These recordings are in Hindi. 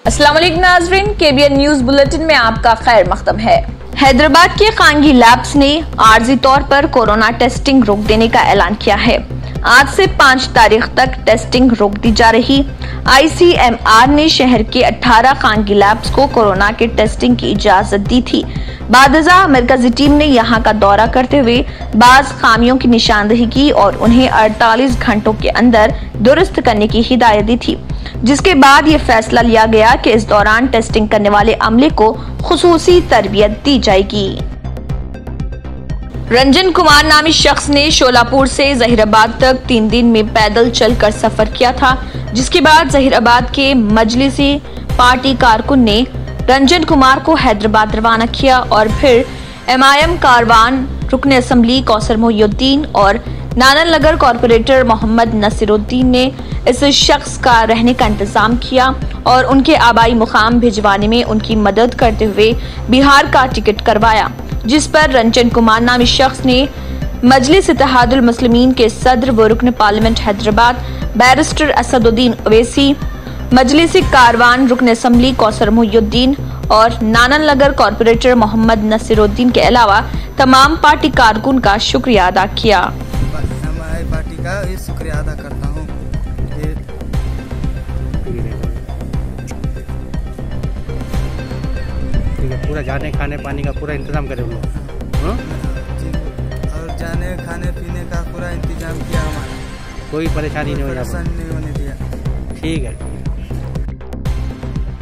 अस्सलाम वालेकुम नाज़रीन, KBN न्यूज बुलेटिन में आपका खैर मकदम है। हैदराबाद के खानगी लैब्स ने आर्जी तौर पर कोरोना टेस्टिंग रोक देने का ऐलान किया है। आज से 5 तारीख तक टेस्टिंग रोक दी जा रही। ICMR ने शहर के 18 खानगी लैब्स को कोरोना के टेस्टिंग की इजाजत दी थी। बादशाह मरकजी टीम ने यहां का दौरा करते हुए बाज खामियों की निशानदेही की और उन्हें 48 घंटों के अंदर दुरुस्त करने की हिदायत दी थी, जिसके बाद ये फैसला लिया गया कि इस दौरान टेस्टिंग करने वाले अमले को खुसूसी तरबियत दी जाएगी। रंजन कुमार नामी शख्स ने शोलापुर से जहीराबाद तक 3 दिन में पैदल चलकर सफर किया था, जिसके बाद जहीराबाद के मजलिसी पार्टी कारकुन ने रंजन कुमार को हैदराबाद रवाना किया और फिर MIM कारवान रुकन असम्बली कौसर मोहिउद्दीन और नानन नगर कॉर्पोरेटर मोहम्मद नसीरुद्दीन ने इस शख्स का रहने का इंतजाम किया और उनके आबाई मुकाम भिजवाने में उनकी मदद करते हुए बिहार का टिकट करवाया, जिस पर रंजन कुमार नामी शख्स ने मजलिस इत्तेहादुल मुस्लिमीन के सदर व रुकन पार्लियामेंट हैदराबाद बैरिस्टर असदुद्दीन ओवैसी, मजलिसी कारवान रुकन असम्बली कौसर मोहिउद्दीन और नानन नगर कॉर्पोरेटर मोहम्मद नसीरुद्दीन के अलावा तमाम पार्टी कारकुन का शुक्रिया अदा किया। हमारी पार्टी का शुक्रिया अदा करता हूँ। पूरा जाने खाने पानी का पूरा इंतजाम करें और जाने खाने पीने का पूरा इंतजाम किया हमारा, कोई परेशानी नहीं होने दिया। ठीक है।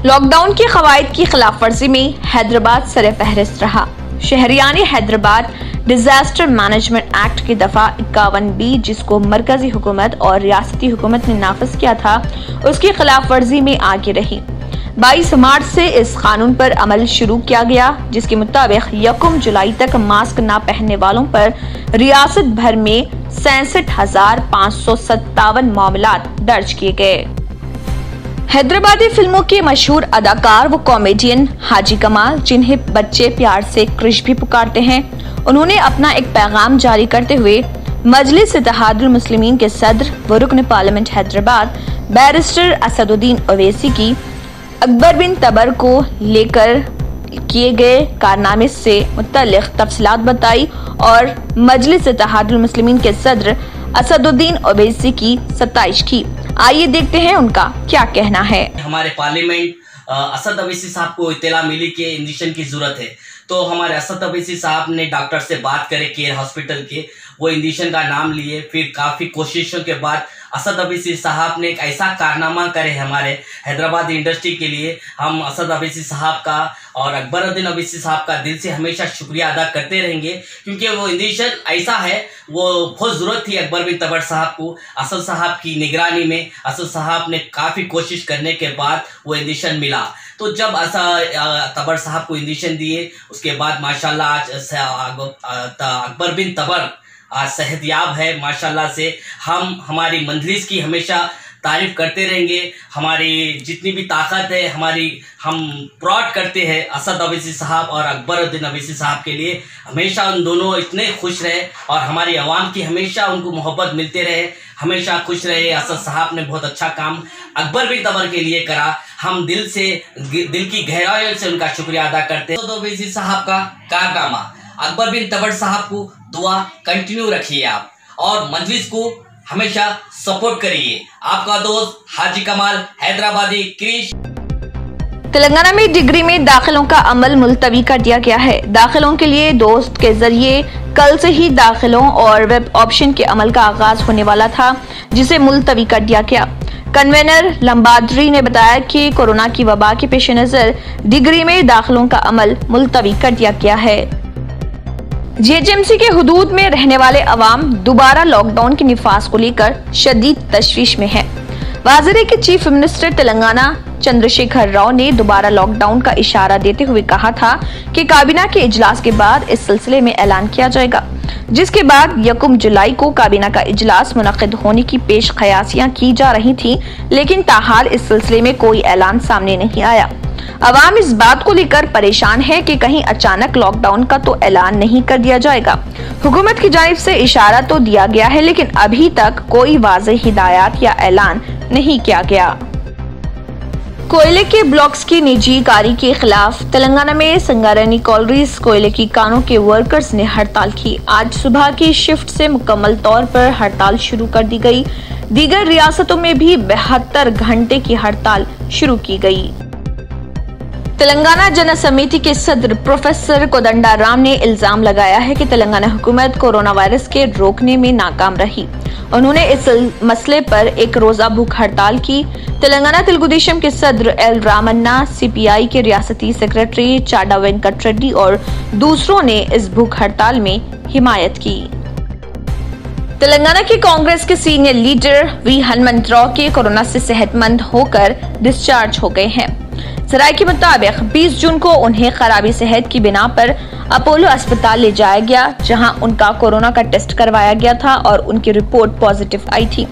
लॉकडाउन की कवायद की खिलाफ वर्जी में हैदराबाद सरफहरिस्त रहा। शहरियाने हैदराबाद डिजास्टर मैनेजमेंट एक्ट की दफा 51B, जिसको मरकजी हुकूमत और रियासती हुकूमत ने नाफिज किया था, उसकी खिलाफ वर्जी में आगे रही। 22 मार्च से इस कानून पर अमल शुरू किया गया, जिसके मुताबिक 1 जुलाई तक मास्क न पहनने वालों पर रियासत भर में 66,557 मामलात दर्ज किए गए। हैदराबादी फिल्मों के मशहूर अदाकार व कॉमेडियन हाजी कमाल, जिन्हें बच्चे प्यार से क्रिश भी पुकारते हैं, उन्होंने अपना एक पैगाम जारी करते हुए मजलिस इत्तेहादुल मुस्लिमीन के सदर व रुकन पार्लियामेंट हैदराबाद बैरिस्टर असदुद्दीन ओवैसी की अकबर बिन तबर को लेकर किए गए कारनामे से मुतल्लिक तफसीलात बताई और मजलिस इत्तेहादुल मुस्लिमीन के सदर असदुद्दीन ओवैसी की सताइश की। आइए देखते हैं उनका क्या कहना है। हमारे पार्लियामेंट असद ओवैसी साहब को इत्तला मिली कि इंजेक्शन की जरूरत है, तो हमारे असद ओवैसी साहब ने डॉक्टर से बात करे केयर हॉस्पिटल के, वो इंजेक्शन का नाम लिए। फिर काफी कोशिशों के बाद असद ओवैसी साहब ने एक ऐसा कारनामा करे हमारे हैदराबाद इंडस्ट्री के लिए। हम असद ओवैसी साहब का और अकबरुद्दीन ओवैसी साहब का दिल से हमेशा शुक्रिया अदा करते रहेंगे, क्योंकि वो इंजेक्शन ऐसा है, वो बहुत जरूरत थी अकबर बिन तबर साहब को। असद साहब की निगरानी में असद साहब ने काफी कोशिश करने के बाद वो इंजेक्शन मिला। तो जब तबर साहब को इंजेक्शन दिए, उसके बाद माशाल्लाह आज अकबर बिन तबर आज सेहतयाब है माशाल्लाह से। हम हमारी मजलिस की हमेशा तारीफ करते रहेंगे। हमारी जितनी भी ताकत है हम प्राउड करते हैं असद ओवैसी साहब और अकबरुद्दीन ओवैसी साहब के लिए। हमेशा उन दोनों इतने खुश रहे और हमारी आवाम की हमेशा उनको मोहब्बत मिलते रहे, हमेशा खुश रहे। असद साहब ने बहुत अच्छा काम अकबर बिन तबर के लिए करा। हम दिल की गहराइयों से उनका शुक्रिया अदा करते हैं। असद ओवैसी साहब का कारनामा, अकबर बिन तबर साहब को दुआ कंटिन्यू रखिए आप और मजलिस को हमेशा सपोर्ट करिए। आपका दोस्त हाजी कमाल, हैदराबादी क्रिश। तेलंगाना में डिग्री में दाखिलों का अमल मुलतवी कर दिया गया है। दाखिलों के लिए दोस्त के जरिए कल से ही दाखिलों और वेब ऑप्शन के अमल का आगाज होने वाला था, जिसे मुलतवी कर दिया गया। कन्वेनर लंबाद्री ने बताया कि कोरोना की वबा के पेश नजर डिग्री में दाखिलों का अमल मुलतवी कर दिया गया है। GHMC के हुदूद में रहने वाले अवाम दोबारा लॉकडाउन के निफाज को लेकर शदीद तशवीश में है। वज़ीर के चीफ मिनिस्टर तेलंगाना चंद्रशेखर राव ने दोबारा लॉकडाउन का इशारा देते हुए कहा था कि काबीना के इजलास के बाद इस सिलसिले में ऐलान किया जाएगा, जिसके बाद 1 जुलाई को काबीना का इजलास मुनक़िद होने की पेश क़यासियां की जा रही थी, लेकिन ताहाल इस सिलसिले में कोई ऐलान सामने नहीं आया। अवाम इस बात को लेकर परेशान है कि कहीं अचानक लॉकडाउन का तो ऐलान नहीं कर दिया जाएगा। हुकूमत की जानिब से इशारा तो दिया गया है, लेकिन अभी तक कोई वाज़ेह हिदायत या ऐलान नहीं किया गया। कोयले के ब्लॉक्स की निजीकारी के खिलाफ तेलंगाना में संगारेड्डी कॉलरीज कोयले की कानों के वर्कर्स ने हड़ताल की। आज सुबह की शिफ्ट से मुकम्मल तौर पर हड़ताल शुरू कर दी गई। दीगर रियासतों में भी 72 घंटे की हड़ताल शुरू की गई। तेलंगाना जन समिति के सदर प्रोफेसर कोदंडा राम ने इल्जाम लगाया है कि तेलंगाना हुकूमत कोरोना वायरस के रोकने में नाकाम रही। उन्होंने इस मसले पर एक रोजा भूख हड़ताल की। तेलंगाना तेलुगुदेशम के सदर एल रामन्ना, सीपीआई के रियासती सेक्रेटरी चाडा वेंकट रेड्डी और दूसरों ने इस भूख हड़ताल में हिमायत की। तेलंगाना की कांग्रेस के सीनियर लीडर वी हनुमंतराव के कोरोना से सेहतमंद होकर डिस्चार्ज हो गए हैं। सराय के मुताबिक 20 जून को उन्हें खराबी सेहत की बिना पर अपोलो अस्पताल ले जाया गया, जहां उनका कोरोना का टेस्ट करवाया गया था और उनकी रिपोर्ट पॉजिटिव आई थी।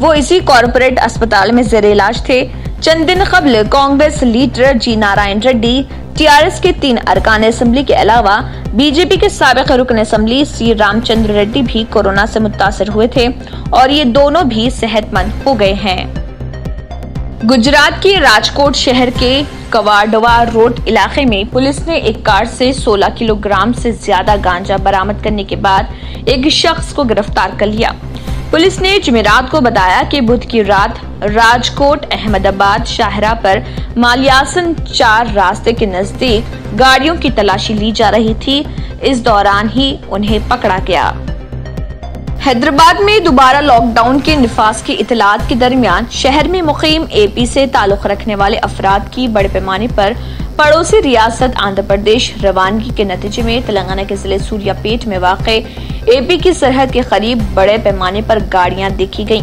वो इसी कॉर्पोरेट अस्पताल में जेर इलाज थे। चंद दिन कबल कांग्रेस लीडर जी नारायण रेड्डी, टीआरएस के 3 अरकान असेंबली के अलावा बीजेपी के साबिक रुकन असेंबली सी रामचंद्र रेड्डी भी कोरोना से मुतासर हुए थे और ये दोनों भी सेहतमंद हो गए हैं। गुजरात के राजकोट शहर के कवाडवा रोड इलाके में पुलिस ने एक कार से 16 किलोग्राम से ज्यादा गांजा बरामद करने के बाद एक शख्स को गिरफ्तार कर लिया। पुलिस ने जुमेरात को बताया कि बुध की रात राजकोट अहमदाबाद शाहरा पर मालियासन 4 रास्ते के नजदीक गाड़ियों की तलाशी ली जा रही थी। इस दौरान ही उन्हें पकड़ा गया। हैदराबाद में दोबारा लॉकडाउन के निफाज की इतलात के दरमियान शहर में मुकीम एपी से ताल्लुक रखने वाले अफराद की बड़े पैमाने पर पड़ोसी रियासत आंध्र प्रदेश रवानगी के नतीजे में तेलंगाना के जिले सूर्यापेट में वाक़े एपी की सरहद के करीब बड़े पैमाने पर गाड़ियां देखी गयी।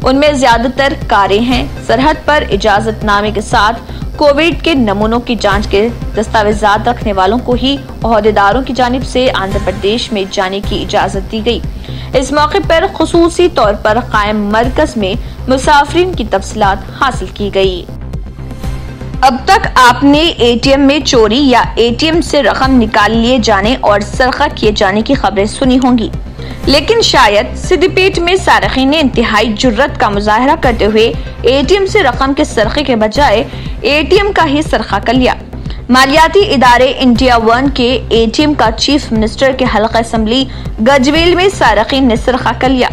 उनमें ज्यादातर कारें हैं। सरहद पर इजाजतनामे के साथ कोविड के नमूनों की जांच के दस्तावेजात रखने वालों को ही ओहदेदारों की जानिब से आंध्र प्रदेश में जाने की इजाजत दी गई। इस मौके पर खुसूसी तौर पर कायम मरकज में मुसाफिरीन की तफसीलात हासिल की गई। अब तक आपने एटीएम में चोरी या एटीएम से रकम निकाल लिए जाने और सरका किए जाने की खबरें सुनी होंगी, लेकिन शायद सिद्दीपेट में सारखीन ने इंतहाई जुर्रत का मुजाहरा करते हुए एटीएम से रकम के सरके के बजाय एटीएम का ही सरका कर लिया। मालियाती इदारे इंडिया 1 के एटीएम का चीफ मिनिस्टर के हल्का असेंबली गजवेल में सारखीन ने सरका कर लिया,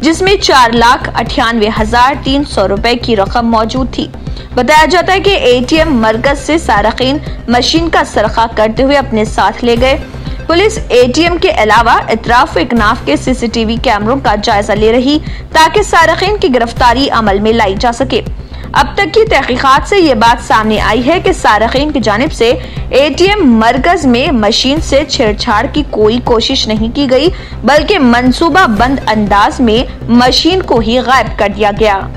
जिसमें 4,98,300 रुपए की रकम मौजूद थी। बताया जाता है कि एटीएम मरकज से सारखीन मशीन का सरका करते हुए अपने साथ ले गए। पुलिस एटीएम के अलावा इतराफ इकनाफ के सीसीटीवी कैमरों का जायजा ले रही ताकि सारखीन की गिरफ्तारी अमल में लाई जा सके। अब तक की तहकीकात से ये बात सामने आई है कि सारखीन की जानिब से एटीएम मरकज में मशीन से छेड़छाड़ की कोई कोशिश नहीं की गई, बल्कि मंसूबा बंद अंदाज में मशीन को ही गायब कर दिया गया।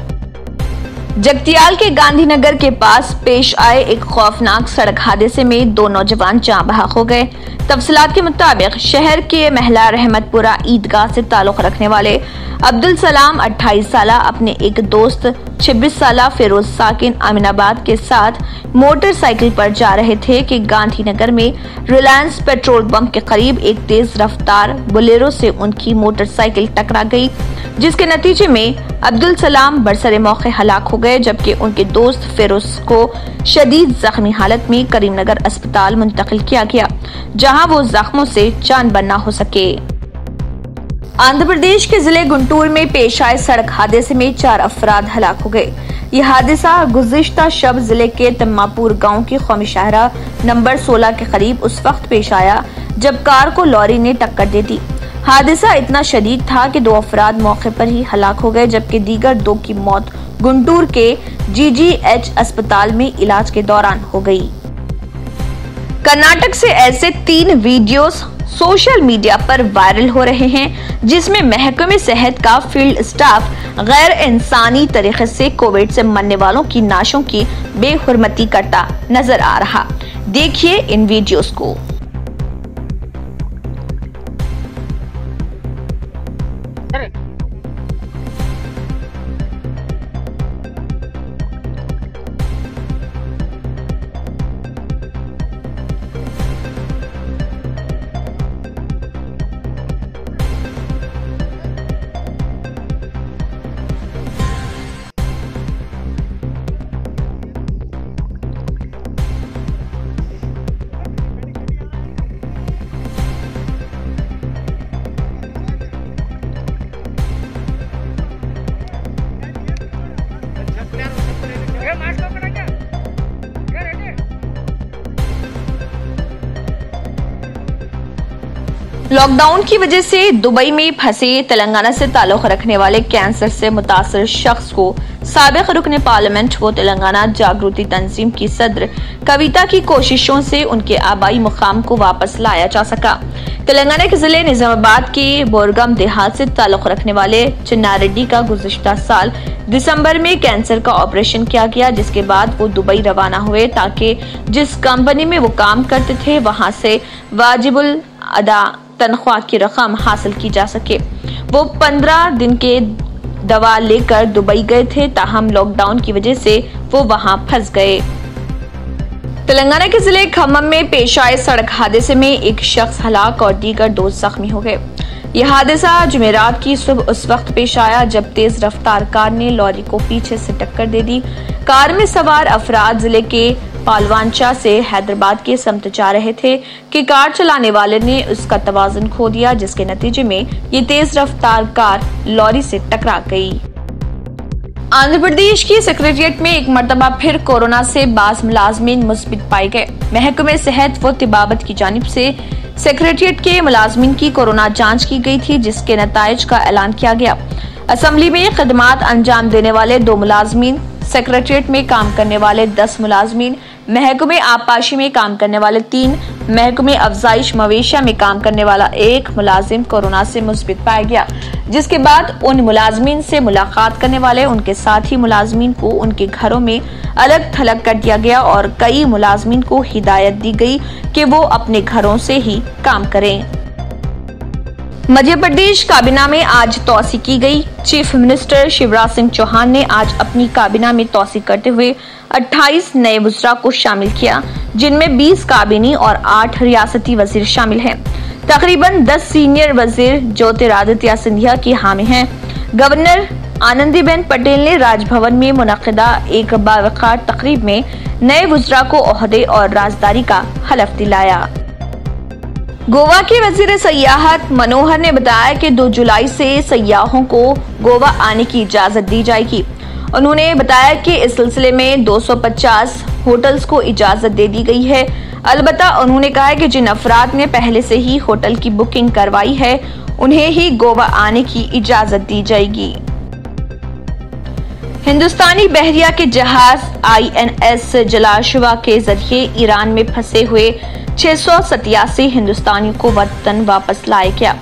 जगतियाल के गांधीनगर के पास पेश आए एक खौफनाक सड़क हादसे में 2 नौजवान जाँ बहक हो गए। तफसीलात के मुताबिक शहर के महला रहमतपुरा ईदगाह से ताल्लुक रखने वाले अब्दुल सलाम 28 साल अपने एक दोस्त 26 साल फिरोज साकिन अमीनाबाद के साथ मोटरसाइकिल पर जा रहे थे कि गांधीनगर में रिलायंस पेट्रोल पंप के करीब एक तेज रफ्तार बोलेरो से उनकी मोटरसाइकिल टकरा गई, जिसके नतीजे में अब्दुल सलाम बरसरे मौके हलाक हो गए, जबकि उनके दोस्त फिरोज को शदीद जख्मी हालत में करीमनगर अस्पताल मुंतकिल किया गया, जहां वो जख्मों से जान बना हो सके। आंध्र प्रदेश के जिले गुंटूर में पेश आए सड़क हादसे में 4 अफराद हलाक हो गए। यह हादसा गुज़िश्ता शब जिले के तम्मापुर गांव की कौमी शाहरा नंबर 16 के करीब उस वक्त पेश आया जब कार को लॉरी ने टक्कर दे दी। हादसा इतना शदीद था कि 2 अफराद मौके पर ही हलाक हो गए, जबकि दीगर 2 की मौत गुंटूर के जीजीएच अस्पताल में इलाज के दौरान हो गई। कर्नाटक से ऐसे 3 वीडियोस सोशल मीडिया पर वायरल हो रहे हैं, जिसमें महकमे सेहत का फील्ड स्टाफ गैर इंसानी तरीके से कोविड से मरने वालों की नाशों की बेहुरमती करता नजर आ रहा। देखिए इन वीडियोस को। लॉकडाउन की वजह से दुबई में फंसे तेलंगाना से ताल्लुक रखने वाले कैंसर से मुतासर शख्स को साबिक रुकने पार्लियामेंट व तेलंगाना जागृति तंजीम की सदर कविता की कोशिशों से उनके आबाई मुकाम को वापस लाया जा सका। तेलंगाना के जिले निजामाबाद के बोरगम देहात से ताल्लुक रखने वाले चिन्नारेड्डी का गुज़िश्ता साल दिसंबर में कैंसर का ऑपरेशन किया गया, जिसके बाद वो दुबई रवाना हुए ताकि जिस कंपनी में वो काम करते थे वहां से वाजिबुल अदा तनख्वाह की रकम हासिल की जा सके। वो 15 दिन के दवा लेकर दुबई गए थे, ताहम लॉकडाउन की वजह से वो वहां फंस गए। तेलंगाना के जिले खम्मम में पेश आए सड़क हादसे में एक शख्स हलाक और दीगर 2 जख्मी हो गए। यह हादसा जुमेरात की सुबह उस वक्त पेश आया जब तेज रफ्तार कार ने लॉरी को पीछे से टक्कर दे दी। कार में सवार अफराद जिले के पालवांचा से हैदराबाद के समत जा रहे थे कि कार चलाने वाले ने उसका तवाज़ुन खो दिया, जिसके नतीजे में ये तेज रफ्तार कार लॉरी से टकरा गई। आंध्र प्रदेश की सेक्रेटेरिएट में एक मरतबा फिर कोरोना से बाज़ मुलाजमीन मुस्बित पाए गए। महकमे सेहत व तिबाबत की जानिब से सेक्रेटेरिएट के मुलाजमीन की कोरोना जांच की गई थी, जिसके नताइज का ऐलान किया गया। असम्बली में खदमात अंजाम देने वाले 2 मुलाजमीन, सेक्रेटेरिएट में काम करने वाले 10 मुलाजमीन, महकमे आबपाशी में काम करने वाले 3, महकमे अफजाइश मवेशिया में काम करने वाला 1 मुलाजिम कोरोना से मुस्बित पाया गया, जिसके बाद उन मुलाजमीन से मुलाकात करने वाले उनके साथी मुलाजमीन को उनके घरों में अलग थलग कर दिया गया और कई मुलाजमीन को हिदायत दी गई कि वो अपने घरों से ही काम करें। मध्य प्रदेश काबीना में आज तौसीक की गई। चीफ मिनिस्टर शिवराज सिंह चौहान ने आज अपनी काबीना में तौसीक करते हुए 28 नए वज़रा को शामिल किया, जिनमें 20 काबीनी और 8 रियासती वजीर शामिल हैं। तकरीबन 10 सीनियर वजीर ज्योतिरादित्य सिंधिया की हामी हैं। गवर्नर आनंदीबेन पटेल ने राजभवन में मुनक़िदा एक बावक़ार तकरीब में नए वज़रा को ओहदे और राजदारी का हलफ दिलाया। गोवा के वजीर सयाहत मनोहर ने बताया कि 2 जुलाई से सयाहों को गोवा आने की इजाजत दी जाएगी। उन्होंने बताया कि इस सिलसिले में 250 होटल्स को इजाजत दे दी गई है। अलबत्ता उन्होंने कहा कि जिन अफराद ने पहले से ही होटल की बुकिंग करवाई है उन्हें ही गोवा आने की इजाजत दी जाएगी। हिंदुस्तानी बहरिया के जहाज INS जलाशवा के जरिए ईरान में फंसे हुए 687 हिंदुस्तानियों को वतन वापस लाया गया।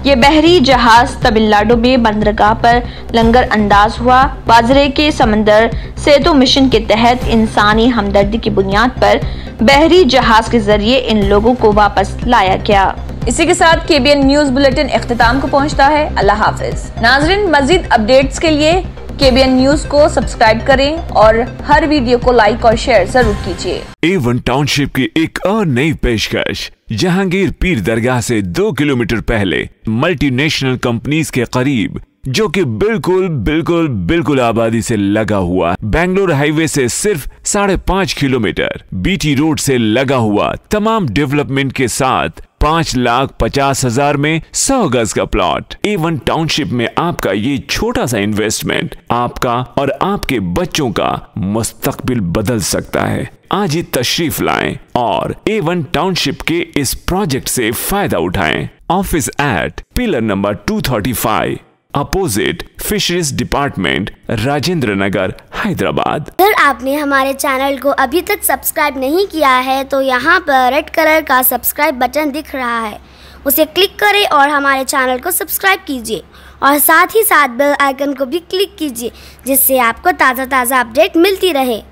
ये बहरी जहाज तमिलनाडु में बंदरगाह पर लंगर अंदाज हुआ। वाजरे के समंदर सेतु मिशन के तहत इंसानी हमदर्दी की बुनियाद पर बहरी जहाज के जरिए इन लोगों को वापस लाया गया। इसी के साथ KBN न्यूज बुलेटिन इख्तिताम को पहुंचता है। अल्लाह हाफिज। नाजरीन, मजीद अपडेट्स के लिए KBN न्यूज को सब्सक्राइब करें और हर वीडियो को लाइक और शेयर जरूर कीजिए। A1 टाउनशिप की एक और नई पेशकश। जहांगीर पीर दरगाह से 2 किलोमीटर पहले मल्टीनेशनल कंपनीज के करीब, जो कि बिल्कुल आबादी से लगा हुआ, बेंगलोर हाईवे से सिर्फ 5.5 किलोमीटर, BT रोड से लगा हुआ, तमाम डेवलपमेंट के साथ 5,50,000 में 100 गज का प्लॉट। A1 टाउनशिप में आपका ये छोटा सा इन्वेस्टमेंट आपका और आपके बच्चों का मुस्तकबिल बदल सकता है। आज ही तशरीफ लाएं और A1 टाउनशिप के इस प्रोजेक्ट से फायदा उठाएं। Office at pillar number 235 opposite fisheries department, Rajendra Nagar, Hyderabad. अगर आपने हमारे चैनल को अभी तक सब्सक्राइब नहीं किया है तो यहाँ पर रेड कलर का सब्सक्राइब बटन दिख रहा है, उसे क्लिक करें और हमारे चैनल को सब्सक्राइब कीजिए और साथ ही साथ बेल आइकन को भी क्लिक कीजिए, जिससे आपको ताज़ा अपडेट मिलती रहे।